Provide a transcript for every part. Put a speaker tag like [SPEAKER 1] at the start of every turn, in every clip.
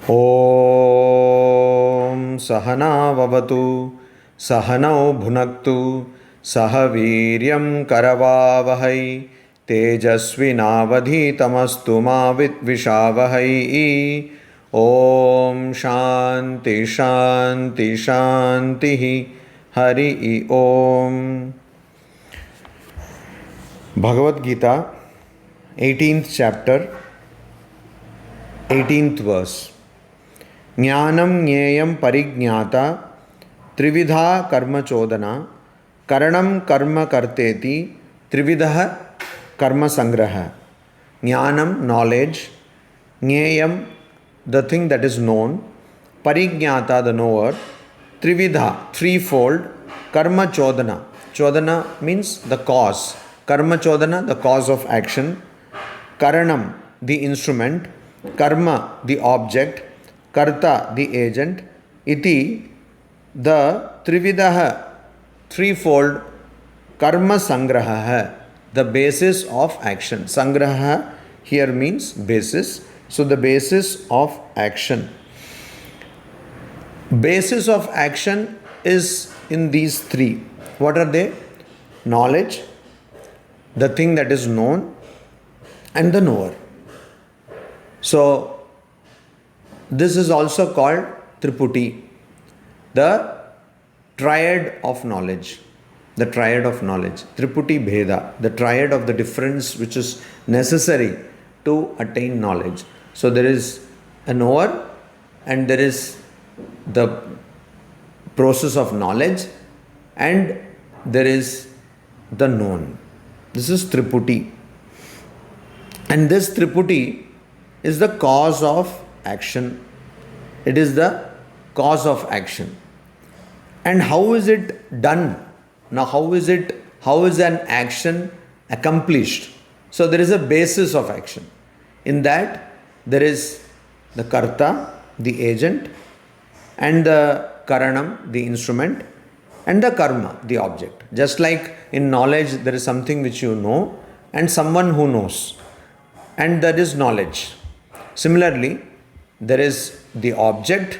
[SPEAKER 1] ॐ सहनाववतु सहनौ भुनक्तु सह वीर्यं करवावहै तेजस्विनावधीतमस्तु मा विद्विषावहै। ॐ शान्ति शान्ति शान्तिः। हरि ओम। Bhagavad Gita 18th chapter 18th verse। ज्ञानम ज्ञेयम परिज्ञाता त्रिविधा कर्म चोदना करणम कर्म कर्तेति त्रिविधः कर्म संग्रह। ज्ञानम knowledge, ज्ञेयम the thing that is known, परिज्ञाता the knower, Trividha threefold, karma chodana, chodana means the cause, karma chodana the cause of action, karanam the instrument, karma the object, karta the agent, iti the trividah threefold karma sangraha, the basis of action. Sangraha here means basis, so the basis of action. Basis of action is in these three. What are they? Knowledge, the thing that is known, and the knower. So this is also called Triputi, the triad of knowledge. The triad of knowledge. Triputi Bheda, the triad of the difference which is necessary to attain knowledge. So there is a knower and there is the process of knowledge and there is the known. This is Triputi. And this Triputi is the cause of action. It is the cause of action. And how is it done? Now how is an action accomplished? So there is a basis of action. In that there is the karta, the agent, and the karanam, the instrument, and the karma, the object. Just like in knowledge there is something which you know and someone who knows, and that is knowledge. Similarly, there is the object,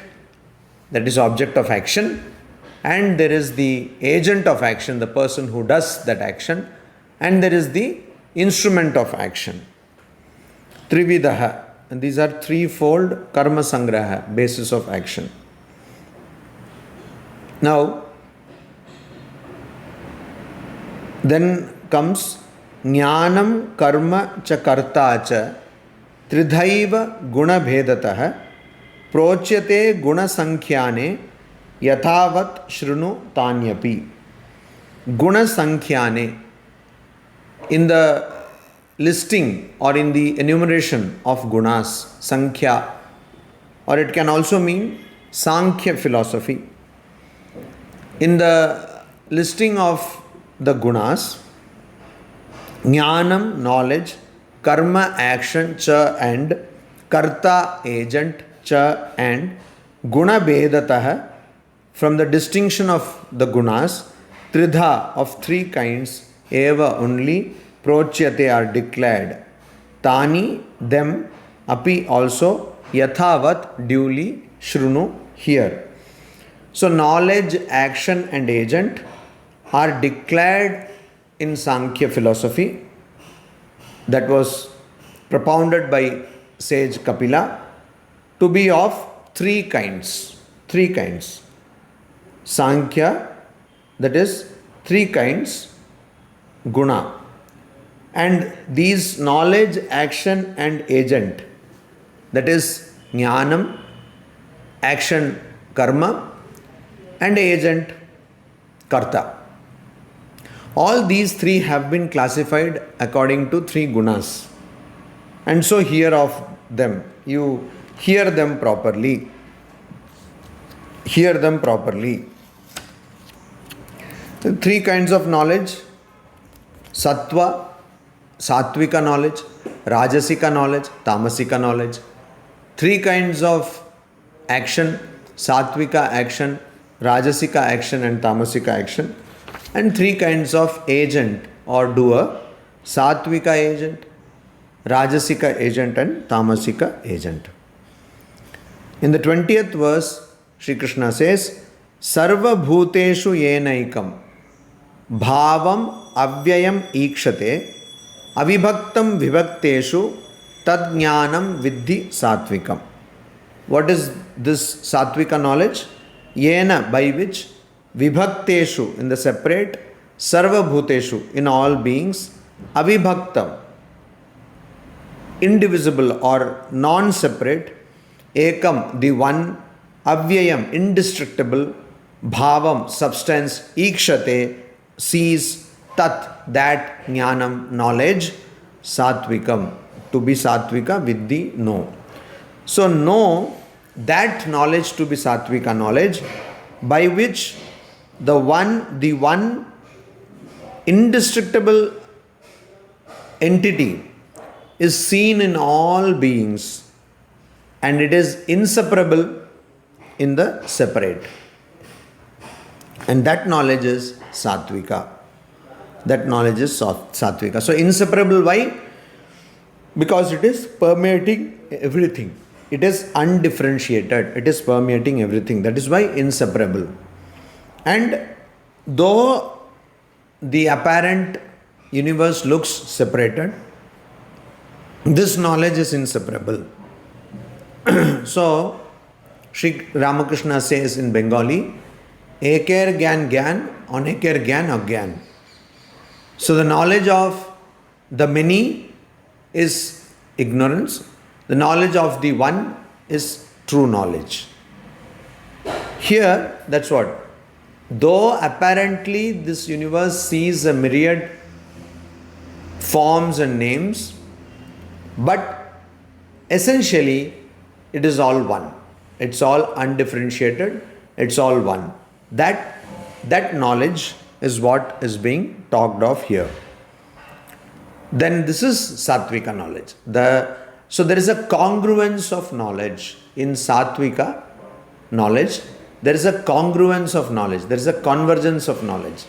[SPEAKER 1] that is object of action, and there is the agent of action, the person who does that action, and there is the instrument of action. Trividaha, and these are threefold karma sangraha, basis of action. Now, then comes jnanam karma cha karta cha tridhaiva guna bhedatah prochyate guna sankhyane yathavat shrunu tanyapi. Guna sankhyane, in the listing or in the enumeration of gunas, sankhya, or it can also mean Sankhya philosophy. In the listing of the gunas, jnanam knowledge, karma action cha and karta agent cha and guna bedatah, from the distinction of the gunas, tridha of three kinds, eva only, prochyate are declared, tani them, api also, yathavat duly, shrunu here. So knowledge, action and agent are declared in Sankhya philosophy that was propounded by sage Kapila to be of three kinds. Three kinds. Sankhya, that is three kinds, guna. And these knowledge, action and agent, that is jnanam, action karma, and agent karta. All these three have been classified according to three gunas. And so hear of them. You hear them properly. Hear them properly. The three kinds of knowledge: sattva, satvika knowledge; rajasika knowledge; tamasika knowledge. Three kinds of action: satvika action, rajasika action and tamasika action. And three kinds of agent or doer: satvika agent, rajasika agent and tamasika agent. In the 20th verse, Sri Krishna says, Sarva bhuteshu yenaikam bhavam avyayam ikshate avibhaktam vibhakteshu tad jnanam viddhi satvikam. What is this satvika knowledge? Yena, by which, vibhakteshu, in the separate, sarva bhuteshu, in all beings, avibhaktam, indivisible or non-separate, ekam, the one, avyayam, indestructible, bhavam, substance, ikshate, sees, tat, that, jnanam, knowledge, satvikam, to be satvika, viddhi, know. So know that knowledge to be satvika knowledge, by which the one indestructible entity is seen in all beings, and it is inseparable in the separate. And that knowledge is satvika. That knowledge is satvika. So inseparable, why? Because it is permeating everything. It is undifferentiated. It is permeating everything. That is why inseparable. And though the apparent universe looks separated, this knowledge is inseparable. So, Sri Ramakrishna says in Bengali, Eker Gyan Gyan, Aneker Gyan Agyan. So, the knowledge of the many is ignorance. The knowledge of the one is true knowledge. Here, that's what. Though apparently this universe sees a myriad forms and names, but essentially it is all one. It's all undifferentiated. It's all one. That knowledge is what is being talked of here. Then this is Satvika knowledge. So there is a congruence of knowledge in Satvika knowledge. There is a congruence of knowledge. There is a convergence of knowledge.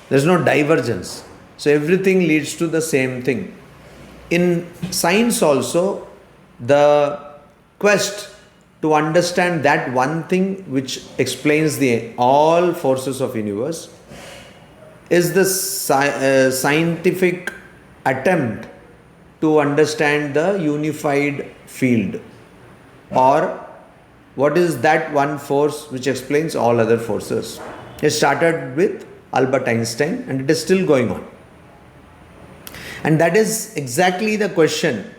[SPEAKER 1] There is no divergence. So everything leads to the same thing. In science also, the quest to understand that one thing which explains all forces of universe is the scientific attempt to understand the unified field, or what is that one force which explains all other forces. It started with Albert Einstein and it is still going on. And that is exactly the question.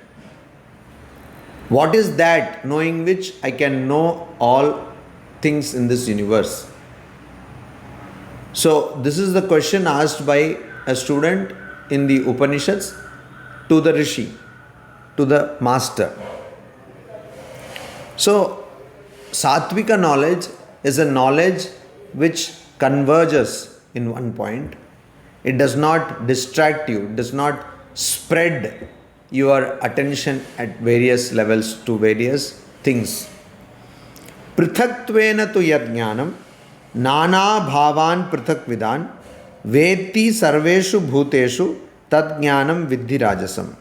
[SPEAKER 1] What is that knowing which I can know all things in this universe? So this is the question asked by a student in the Upanishads to the Rishi, to the master. So Satvika knowledge is a knowledge which converges in one point. It does not distract you, it does not spread your attention at various levels to various things. Prithaktvena tu yad jnanam nana bhavan prithak vidan veti sarveshu bhuteshu tad jnanam viddhi rajasam.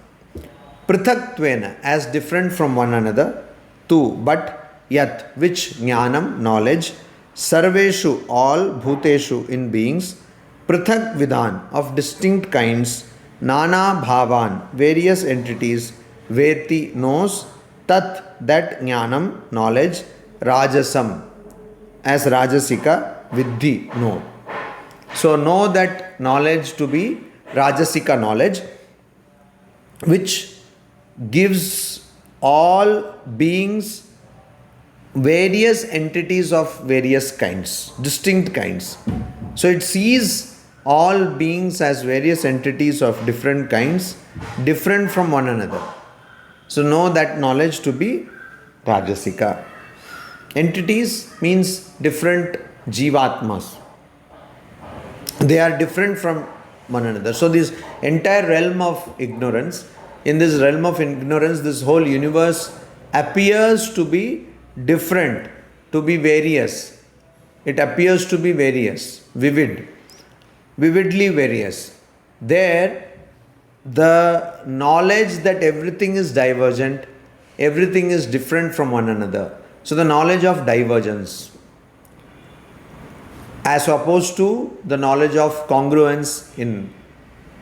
[SPEAKER 1] Prithaktvena, as different from one another, tu, but yat, which jnanam, knowledge, sarveshu, all, bhuteshu, in beings, prithak vidan, of distinct kinds, nana bhavan, various entities, veti, knows, tat, that jnanam, knowledge, rajasam, as rajasika, viddhi, know. So know that knowledge to be rajasika knowledge, which gives all beings various entities of various kinds, distinct kinds. So it sees all beings as various entities of different kinds, different from one another. So know that knowledge to be Rajasika. Entities means different jivatmas. They are different from one another. So this entire realm of ignorance, in this realm of ignorance, this whole universe appears to be different, to be various. It appears to be various, vividly various. There, the knowledge that everything is divergent, everything is different from one another, So the knowledge of divergence, as opposed to the knowledge of congruence in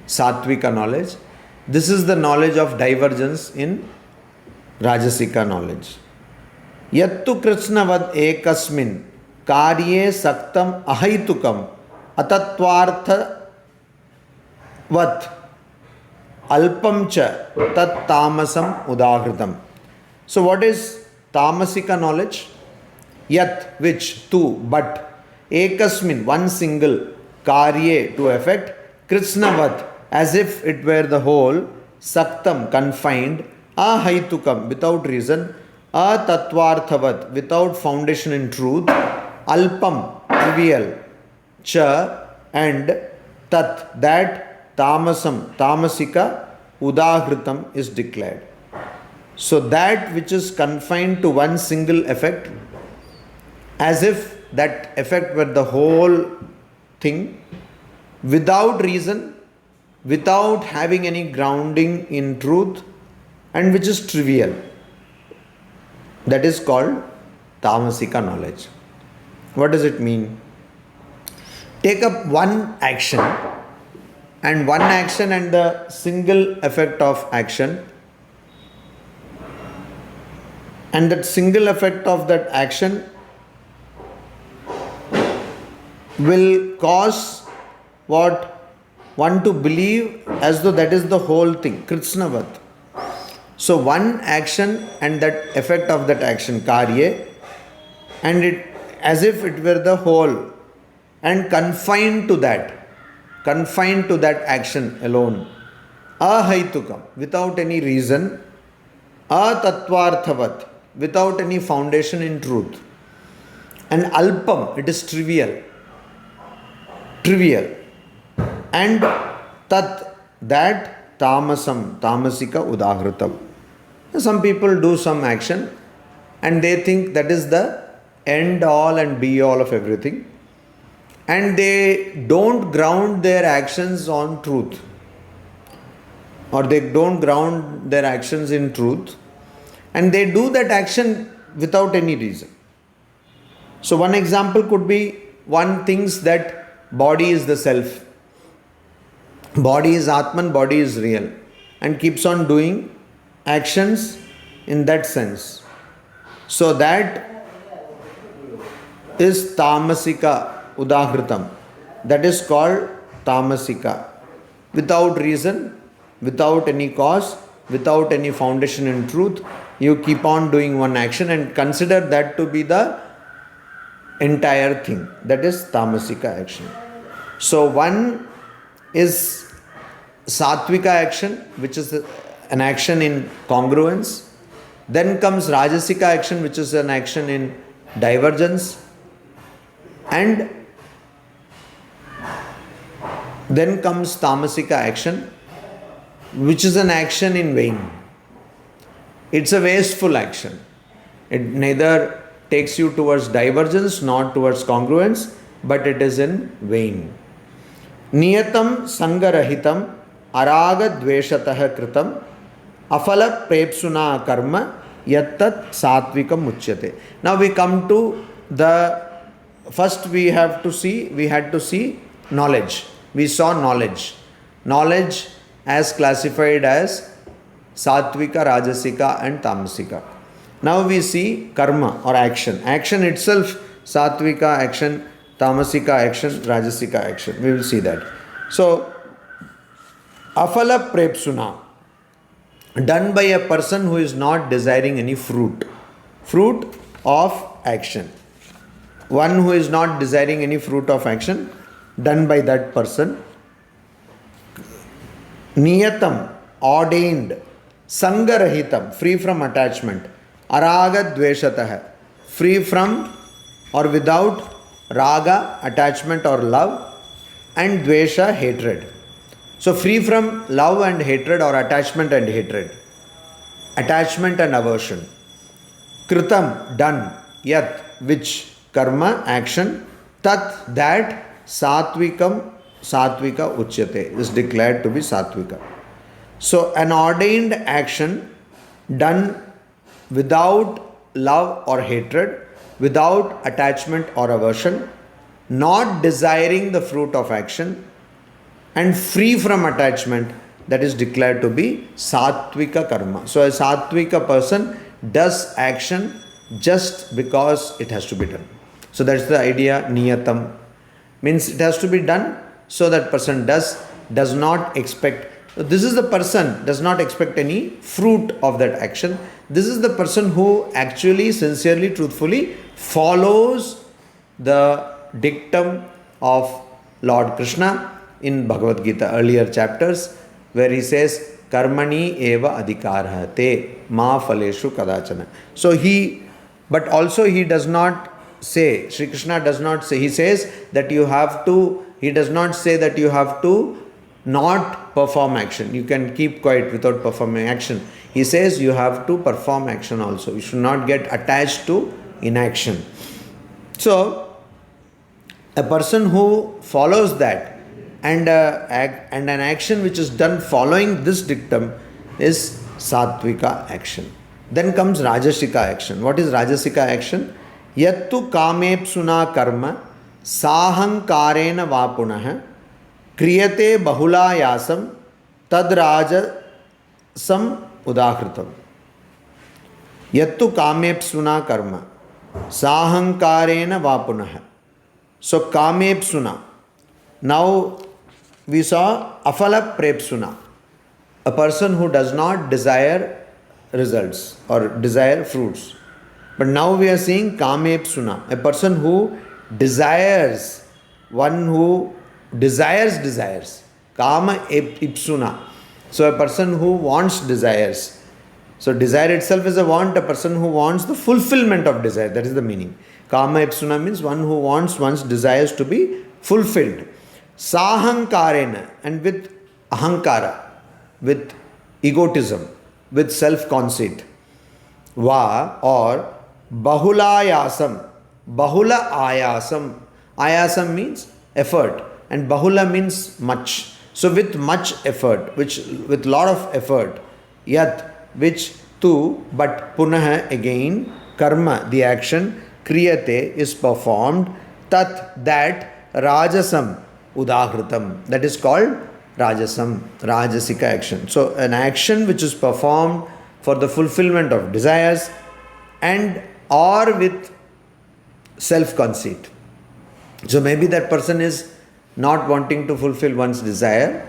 [SPEAKER 1] Sattvika knowledge, this is the knowledge of divergence in Rajasika knowledge. Yattu Krishnavad ekasmin karye saktam ahaitukam atatvartha vat alpam cha tat tamasam udahritam. So what is tamasika knowledge? Yat, which, tu, but, ekasmin, one single, karye, to effect, krishnavad, as if it were the whole, saktam, confined, ahaitukam, without reason, atattvarthavat, without foundation in truth, alpam, trivial, cha, and tat, that, tamasam, tamasika, udahritam is declared. So that which is confined to one single effect, as if that effect were the whole thing, without reason, without having any grounding in truth, and which is trivial, that is called tamasika knowledge. What does it mean? Take up one action, and the single effect of action, and that single effect of that action will cause what one to believe as though that is the whole thing, Kritsnavat. So one action and that effect of that action, karye, and it as if it were the whole, and confined to that action alone, ahaitukam, without any reason, atattvarthavat, without any foundation in truth, and alpam, it is trivial, and tat, that, tamasam, tamasika udahritam. Some people do some action and they think that is the end all and be all of everything, and they don't ground their actions on truth, or they don't ground their actions in truth, and they do that action without any reason. So one example could be, one thinks that body is the self, body is Atman, body is real, and keeps on doing actions in that sense. So that is tamasika udahritam. That is called tamasika. Without reason, without any cause, without any foundation in truth, you keep on doing one action and consider that to be the entire thing. That is tamasika action. So one is sattvika action, which is an action in congruence. Then comes rajasika action, which is an action in divergence. And then comes tamasika action, which is an action in vain. It's a wasteful action. It neither takes you towards divergence nor towards congruence, but it is in vain. Niyatam sangarahitam araga dveshatah kritam afala prepsuna karma yattat satvikam uchyate. Now we come to the first we had to see knowledge. We saw knowledge. Knowledge as classified as sattvika, rajasika and tamasika. Now we see karma or action. Action itself, sattvika action, tamasika action, rajasika action. We will see that. So, afala prepsuna, done by a person who is not desiring any fruit of action. One who is not desiring any fruit of action, done by that person. Niyatam, ordained. Sangarahitam, free from attachment. Araga dveshatah, free from or without raga, attachment or love, and dvesha, hatred. So free from love and hatred or attachment and hatred. Attachment and aversion. Kritam, done. Yat, which, karma, action. Tat, that, sattvika uchyate, is declared to be sattvika. So an ordained action done without love or hatred, without attachment or aversion, not desiring the fruit of action, and free from attachment, that is declared to be Sattvika karma. So a Sattvika person does action just because it has to be done. So that's the idea, niyatam. Means it has to be done, so that person does not expect. This is the person does not expect any fruit of that action. This is the person who actually, sincerely, truthfully follows the dictum of Lord Krishna in Bhagavad Gita, earlier chapters, where he says, Karmani eva adhikarah te ma phaleshu kadachana. So but also he does not say, Sri Krishna does not say, he says that you have to, he does not say that you have to not perform action. You can keep quiet without performing action. He says you have to perform action also. You should not get attached to inaction. So, a person who follows that and an action which is done following this dictum is Sattvika action. Then comes Rajasika action. What is Rajasika action? Yattu kamepsuna karma sahankarena vapunah kriyate bahulayasam tadrajasam udahritam. Yattu kamepsuna karma sahankarena vapunah. So kamepsuna. Now we saw afala prepsuna. A person who does not desire results or desire fruits. But now we are seeing kamepsuna. A person who desires, one who desires. Kama ipsuna. So a person who wants desires. So desire itself is a want, a person who wants the fulfillment of desire. That is the meaning. Kama ipsuna means one who wants one's desires to be fulfilled. Sahankarena, and with ahankara, with egotism, with self-conceit. Va or bahulayasam. Bahula ayasam. Ayasam means effort and bahula means much. So with much effort, with lot of effort, yat, which tu, but punah again, karma, the action, kriyate is performed, tat, that, rajasam, udahritam, that is called rajasam, rajasika action. So an action which is performed for the fulfillment of desires and or with self-conceit. So maybe that person is not wanting to fulfill one's desire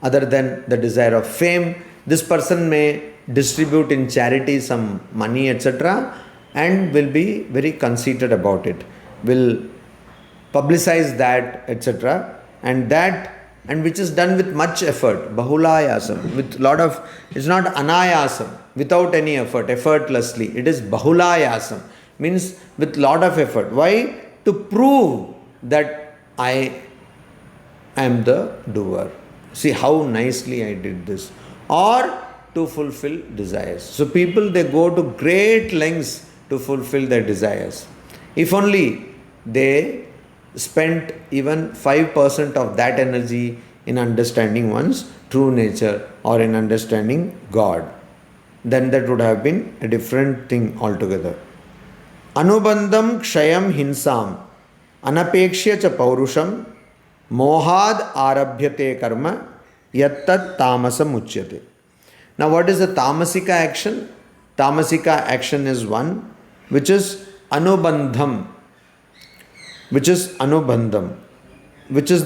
[SPEAKER 1] other than the desire of fame. This person may distribute in charity some money, etc., and will be very conceited about it, will publicize that, etc., and which is done with much effort, bahulayasam, with lot of, it's not anayasam, without any effort, effortlessly. It is bahulayasam, means with lot of effort. Why? To prove that I am the doer. See how nicely I did this. Or to fulfill desires. So people, they go to great lengths to fulfill their desires. If only they spent even 5% of that energy in understanding one's true nature or in understanding God, then that would have been a different thing altogether. Anubandham kshayam hinsam anapekshya cha paurusham mohad arabhyate karma yattat tamasam uchyate. Now what is the tamasika action? Tamasika action is one which is anubandham, which is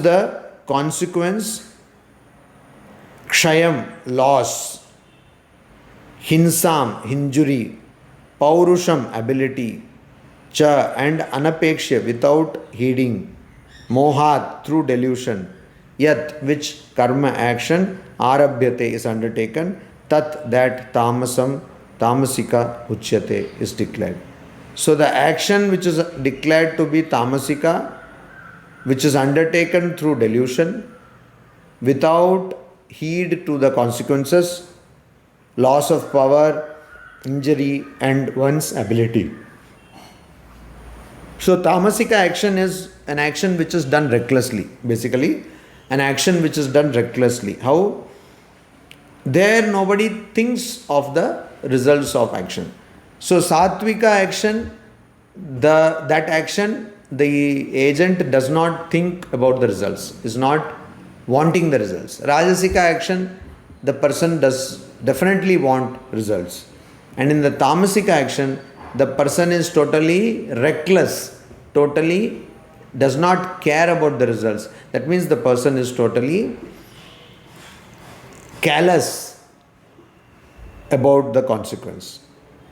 [SPEAKER 1] the consequence, kshayam, loss, hinsam, injury, paurusham, ability, cha, and anapeksha, without heeding, mohat, through delusion, yat, which karma action, arabhyate, is undertaken, tat, that, tamasam, tamasika uchyate, is declared. So the action which is declared to be tamasika, which is undertaken through delusion, without heed to the consequences, loss of power, injury, and one's ability. So tamasika action is an action which is done recklessly, basically an action which is done recklessly. How? There nobody thinks of the results of action. So Satvika action, that action, the agent does not think about the results, is not wanting the results. Rajasika action, the person does definitely want results. And in the Tamasika action, the person is totally reckless, totally does not care about the results. That means the person is totally callous about the consequence,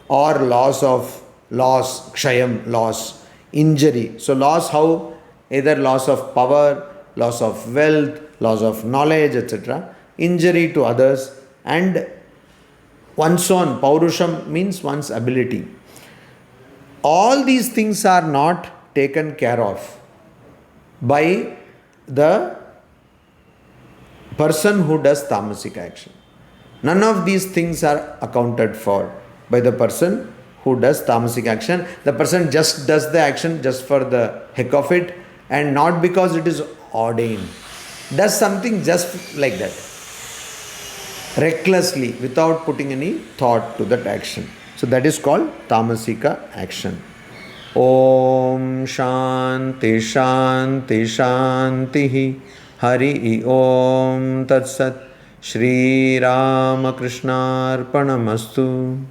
[SPEAKER 1] or kshayam, loss, injury. So loss, how? Either loss of power, loss of wealth, loss of knowledge, etc. Injury to others, and one's own, paurusham means one's ability. All these things are not taken care of by the person who does tamasic action. None of these things are accounted for by the person who does tamasic action. The person just does the action just for the heck of it, and not because it is ordained. Does something just like that, recklessly, without putting any thought to that action. So that is called tamasika action. Om Shanti Shanti Shanti Hari Om Tat Sat. Shri Ramakrishna Arpanamastu.